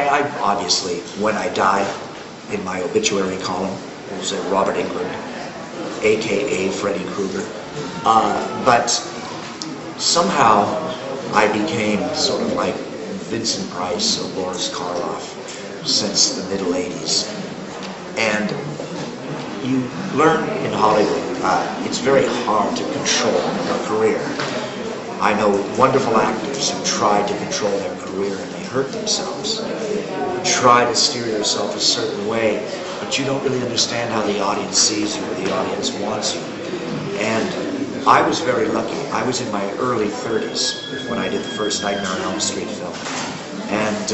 I obviously, when I die, in my obituary column, it will say Robert Englund, a.k.a. Freddy Krueger. But somehow I became sort of like Vincent Price or Boris Karloff since the middle 80s. And you learn in Hollywood, it's very hard to control a career. I know wonderful actors who tried to control their career and they hurt themselves. Try to steer yourself a certain way, but you don't really understand how the audience sees you or the audience wants you. And I was very lucky. I was in my early 30s when I did the first Nightmare on Elm Street film. And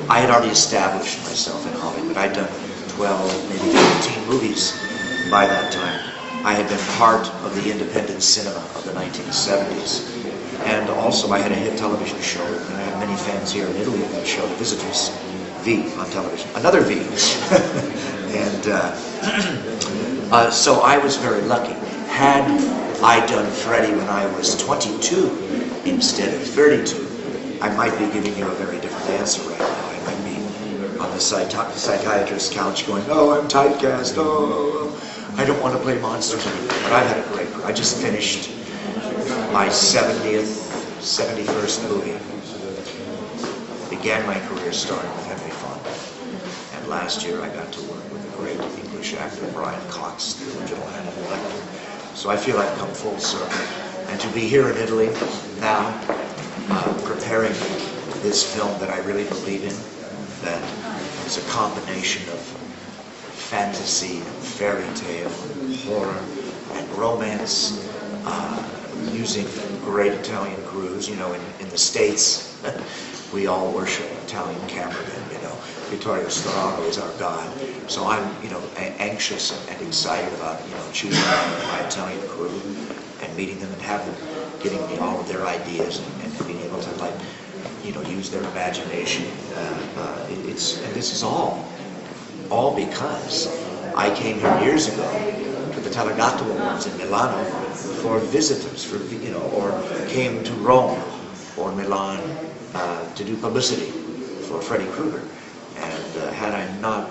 I had already established myself in Hollywood. I'd done 12, maybe 15 movies by that time. I had been part of the independent cinema of the 1970s. And also I had a hit television show, and I have many fans here in Italy of that show, The Visitors, V on television. Another V. And so I was very lucky. Had I done Freddy when I was 22 instead of 32, I might be giving you a very different answer right now. I might be on the psychiatrist's couch going, oh, I'm typecast, oh, I don't want to play monsters anymore. But I've had a great career. I just finished my 71st movie. Began my career starting with Henry Fonda. And last year I got to work with the great English actor Brian Cox, the original Hannibal Lecter. So I feel I've come full circle. And to be here in Italy now, preparing this film that I really believe in, that is a combination of fantasy, fairy tale, horror, and romance, using great Italian crews. You know, in the States, we all worship Italian cameramen, you know. Vittorio Storaro is our god. So I'm, you know, anxious and excited about, you know, choosing my Italian crew and meeting them and having them giving me all of their ideas and being able to, like, you know, use their imagination. And this is all because I came here years ago to the Telegatto Awards in Milano for visitors, for, you know, or came to Rome or Milan to do publicity for Freddy Krueger. And had I not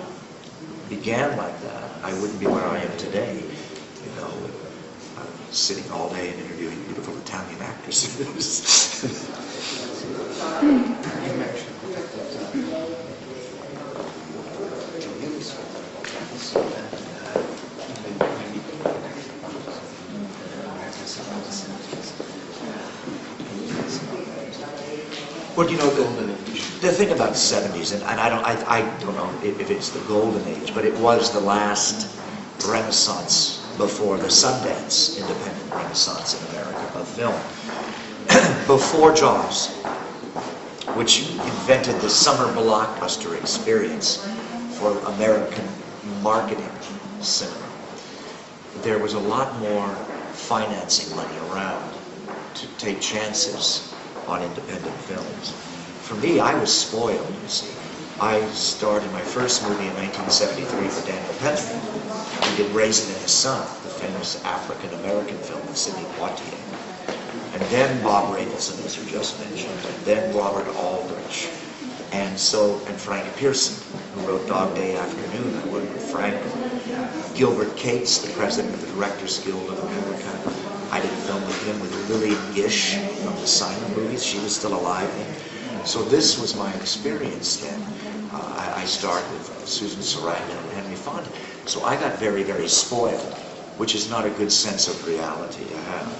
began like that, I wouldn't be where I am today. You know, sitting all day and interviewing beautiful Italian actresses. Well, you know, the thing about the 70s, and I don't know if it's the golden age, but it was the last renaissance before the Sundance independent renaissance in America of film. Before Jaws, which invented the summer blockbuster experience for American marketing cinema, there was a lot more financing money around to take chances on independent films. For me, I was spoiled, you see. I starred in my first movie in 1973 for Daniel Penn. We did Raisin and His Son, the famous African-American film with Sidney Poitier. And then Bob Rafelson, as you just mentioned, and then Robert Aldrich, and Frank Pearson, who wrote Dog Day Afternoon. I worked with Frank. Gilbert Cates, the president of the Directors Guild of America. I did a film with him with Lillian Gish from the Simon movies. She was still alive then. So this was my experience then. I starred with Susan Sarandon and Henry Fonda. So I got very, very spoiled, which is not a good sense of reality to have.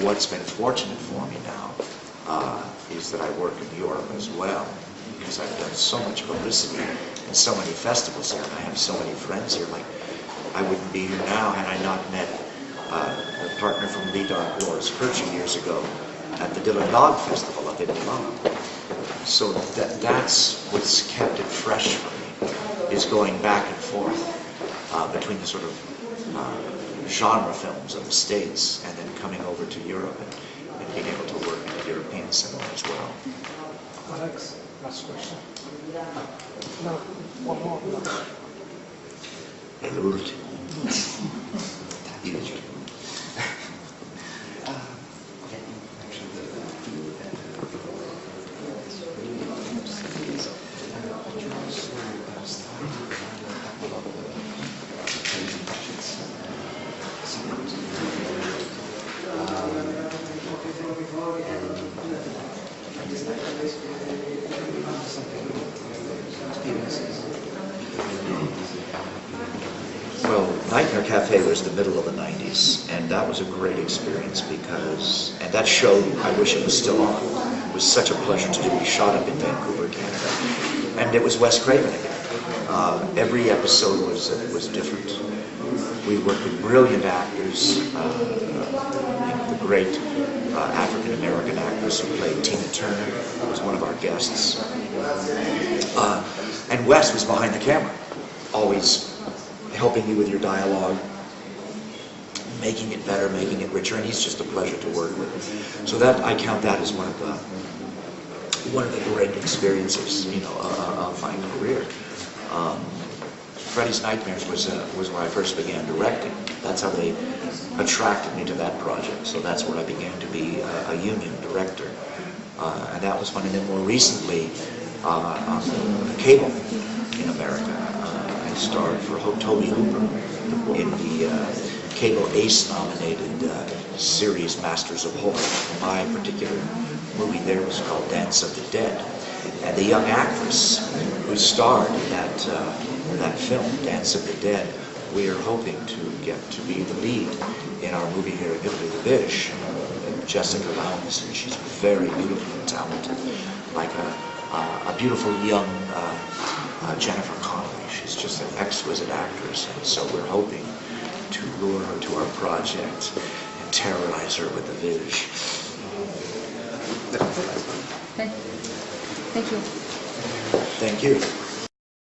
What's been fortunate for me now is that I work in Europe as well, because I've done so much publicity and so many festivals here, and I have so many friends here. Like, I wouldn't be here now had I not met a partner from Lee Dark Wars, Perchi, years ago at the Dylan Dog Festival up in Milan. So that's what's kept it fresh for me, is going back and forth between the sort of genre films of the States and then coming over to Europe and being able to work in the European cinema as well. Alex, last question. No, one more. E l'ultimo. Dici. Well, Nightmare Cafe was the middle of the 90s, and that was a great experience because, and that show, I wish it was still on. It was such a pleasure to do. We shot up in Vancouver, Canada, and it was Wes Craven again. Every episode was different. We worked with brilliant actors, the great African-American actress who played Tina Turner was one of our guests. And Wes was behind the camera, always helping you with your dialogue, making it better, making it richer, and he's just a pleasure to work with. So that, I count that as one of the great experiences, you know, of my career. Freddy's Nightmares was where I first began directing. That's how they attracted me to that project. So that's where I began to be a union director. And that was fun. And then more recently, on cable in America, I starred for Toby Hooper in the Cable Ace-nominated series Masters of Horror. My particular movie there was called Dance of the Dead. And the young actress who starred in that film, Dance of the Dead, we are hoping to get to be the lead in our movie here in Italy, The Bish, Jessica Launis, and she's very beautiful and talented, like a beautiful young Jennifer Connelly. She's just an exquisite actress, and so we're hoping to lure her to our project and terrorize her with The Bish. Thank you. Thank you.